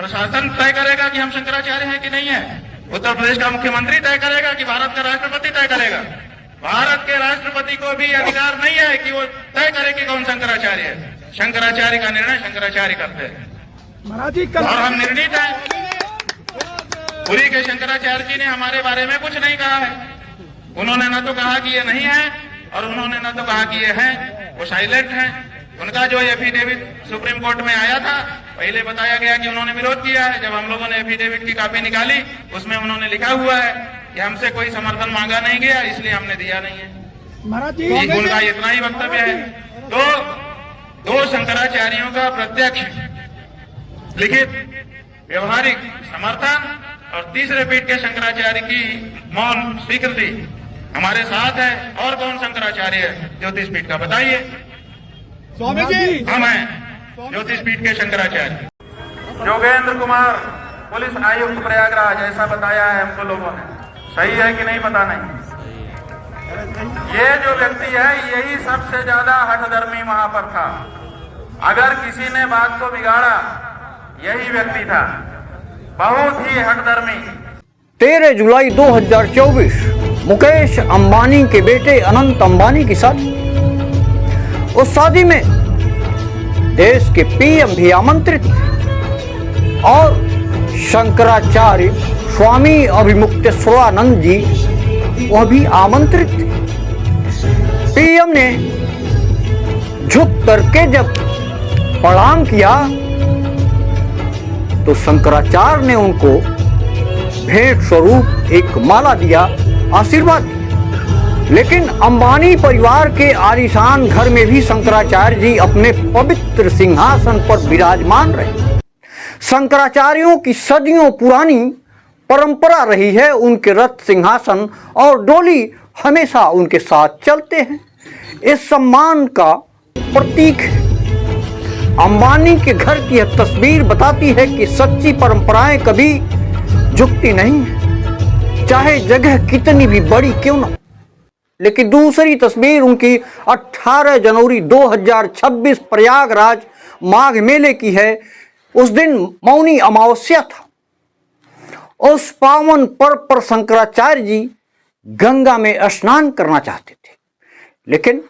प्रशासन तय करेगा कि हम शंकराचार्य हैं कि नहीं है। उत्तर प्रदेश का मुख्यमंत्री तय करेगा कि भारत का राष्ट्रपति तय करेगा। भारत के राष्ट्रपति को भी अधिकार नहीं है कि वो तय करे कि कौन शंकराचार्य है। शंकराचार्य का निर्णय शंकराचार्य करते हैं और हम निर्णित हैं। पुरी के शंकराचार्य जी ने हमारे बारे में कुछ नहीं कहा है। उन्होंने न तो कहा कि ये नहीं है और उन्होंने न तो कहा कि ये है। वो साइलेंट है। उनका जो एफिडेविट सुप्रीम कोर्ट में आया था, पहले बताया गया कि उन्होंने विरोध किया है। जब हम लोगों ने एफिडेविट की कॉपी निकाली, उसमें उन्होंने लिखा हुआ है कि हमसे कोई समर्थन मांगा नहीं गया, इसलिए हमने दिया नहीं है। उनका इतना ही वक्तव्य है। तो दो शंकराचार्यों का प्रत्यक्ष लिखित व्यवहारिक समर्थन और तीसरे पीठ के शंकराचार्य की मौन स्वीकृति हमारे साथ है। और कौन शंकराचार्य है ज्योतिष पीठ का, बताइए। स्वामी जी हम हैं ज्योतिष पीठ के शंकराचार्य। जोगेंद्र कुमार पुलिस आयुक्त प्रयागराज, ऐसा बताया है हमको लोगों ने। सही है कि नहीं पता नहीं। ये जो व्यक्ति है यही सबसे ज्यादा हठधर्मी वहां पर था। अगर किसी ने बात को बिगाड़ा यही व्यक्ति था, बहुत ही हठधर्मी। 13 जुलाई 2024 मुकेश अंबानी के बेटे अनंत अंबानी की शादी। उस शादी में देश के पीएम भी आमंत्रित थे और शंकराचार्य स्वामी अभिमुक्तेश्वरानंद जी वह भी आमंत्रित थे। पीएम ने झुक करके जब प्रणाम किया तो शंकराचार्य ने उनको भेंट स्वरूप एक माला दिया, आशीर्वाद दिया। लेकिन अंबानी परिवार के आलीशान घर में भी शंकराचार्य जी अपने पवित्र सिंहासन पर विराजमान रहे। शंकराचार्यों की सदियों पुरानी परंपरा रही है, उनके रथ सिंहासन और डोली हमेशा उनके साथ चलते हैं। इस सम्मान का प्रतीक है। अंबानी के घर की यह तस्वीर बताती है कि सच्ची परंपराएं कभी झुकती नहीं है, चाहे जगह कितनी भी बड़ी क्यों ना। लेकिन दूसरी तस्वीर उनकी 18 जनवरी 2026 प्रयागराज माघ मेले की है। उस दिन मौनी अमावस्या था। उस पावन पर्व पर शंकराचार्य जी गंगा में स्नान करना चाहते थे, लेकिन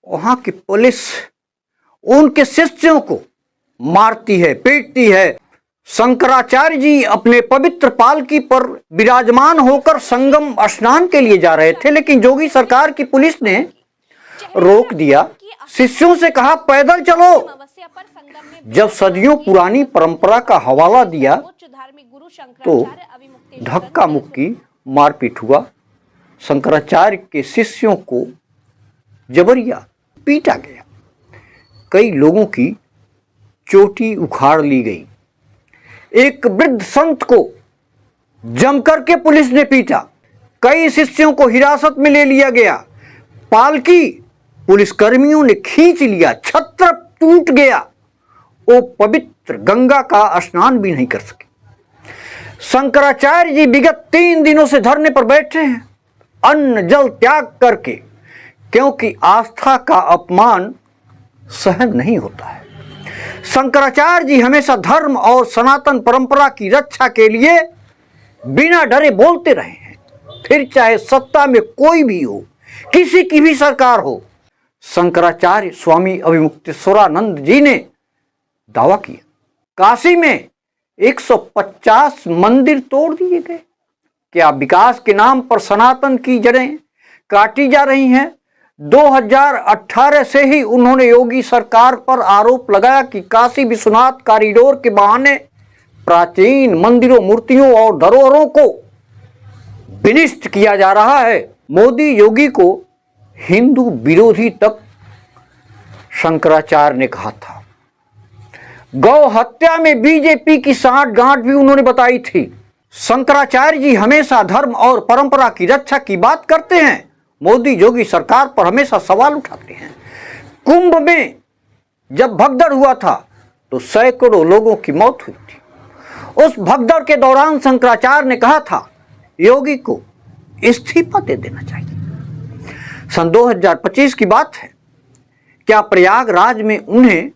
वहां की पुलिस उनके शिष्यों को मारती है, पीटती है। शंकराचार्य जी अपने पवित्र पालकी पर विराजमान होकर संगम स्नान के लिए जा रहे थे, लेकिन जोगी सरकार की पुलिस ने रोक दिया। शिष्यों से कहा पैदल चलो। जब सदियों पुरानी परंपरा का हवाला दिया तो धक्का मुक्की मारपीट हुआ। शंकराचार्य के शिष्यों को जबरिया पीटा गया। कई लोगों की चोटी उखाड़ ली गई। एक वृद्ध संत को जमकर के पुलिस ने पीटा। कई शिष्यों को हिरासत में ले लिया गया। पालकी पुलिसकर्मियों ने खींच लिया। छत्र टूट गया। वो पवित्र गंगा का स्नान भी नहीं कर सके। शंकराचार्य जी विगत 3 दिनों से धरने पर बैठे हैं, अन्न जल त्याग करके, क्योंकि आस्था का अपमान सहन नहीं होता है। शंकराचार्य जी हमेशा धर्म और सनातन परंपरा की रक्षा के लिए बिना डरे बोलते रहे हैं, फिर चाहे सत्ता में कोई भी हो, किसी की भी सरकार हो। शंकराचार्य स्वामी अभिमुक्तेश्वरानंद जी ने दावा किया काशी में 150 मंदिर तोड़ दिए गए। क्या विकास के नाम पर सनातन की जड़ें काटी जा रही हैं? 2018 से ही उन्होंने योगी सरकार पर आरोप लगाया कि काशी विश्वनाथ कॉरिडोर के बहाने प्राचीन मंदिरों, मूर्तियों और धरोहरों को विनिष्ट किया जा रहा है। मोदी योगी को हिंदू विरोधी तक शंकराचार्य ने कहा था। गौ हत्या में बीजेपी की सांठगांठ भी उन्होंने बताई थी। शंकराचार्य जी हमेशा धर्म और परंपरा की रक्षा की बात करते हैं। मोदी योगी सरकार पर हमेशा सवाल उठाते हैं। कुंभ में जब भगदड़ हुआ था तो सैकड़ों लोगों की मौत हुई थी। उस भगदड़ के दौरान शंकराचार्य ने कहा था योगी को इस्तीफा दे देना चाहिए। सन 2025 की बात है। क्या प्रयागराज में उन्हें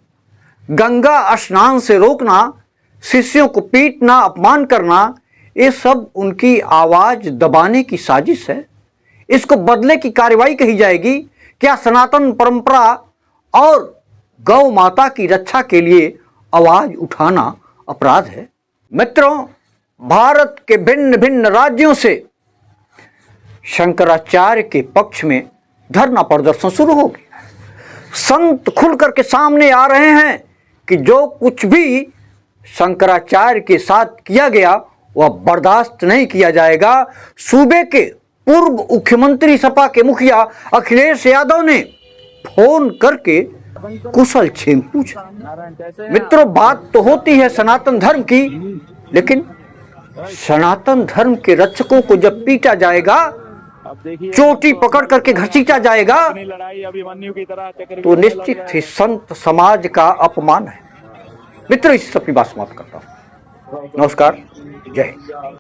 गंगा स्नान से रोकना शिष्यों को पीटना, अपमान करना, ये सब उनकी आवाज दबाने की साजिश है। इसको बदले की कार्रवाई कही जाएगी। क्या सनातन परंपरा और गौ माता की रक्षा के लिए आवाज उठाना अपराध है? मित्रों, भारत के भिन्न भिन्न राज्यों से शंकराचार्य के पक्ष में धरना प्रदर्शन शुरू हो गया। संत खुल करके सामने आ रहे हैं कि जो कुछ भी शंकराचार्य के साथ किया गया वह बर्दाश्त नहीं किया जाएगा। सूबे के पूर्व मुख्यमंत्री सपा के मुखिया अखिलेश यादव ने फोन करके कुशल क्षेम पूछा। मित्रों, बात तो होती है सनातन धर्म की, लेकिन सनातन धर्म के रक्षकों को जब पीटा जाएगा, चोटी पकड़ करके घसीटा जाएगा, तो निश्चित ही संत समाज का अपमान है। मित्रों, इस अपनी बात समाप्त करता हूं। नमस्कार, जय हिंद।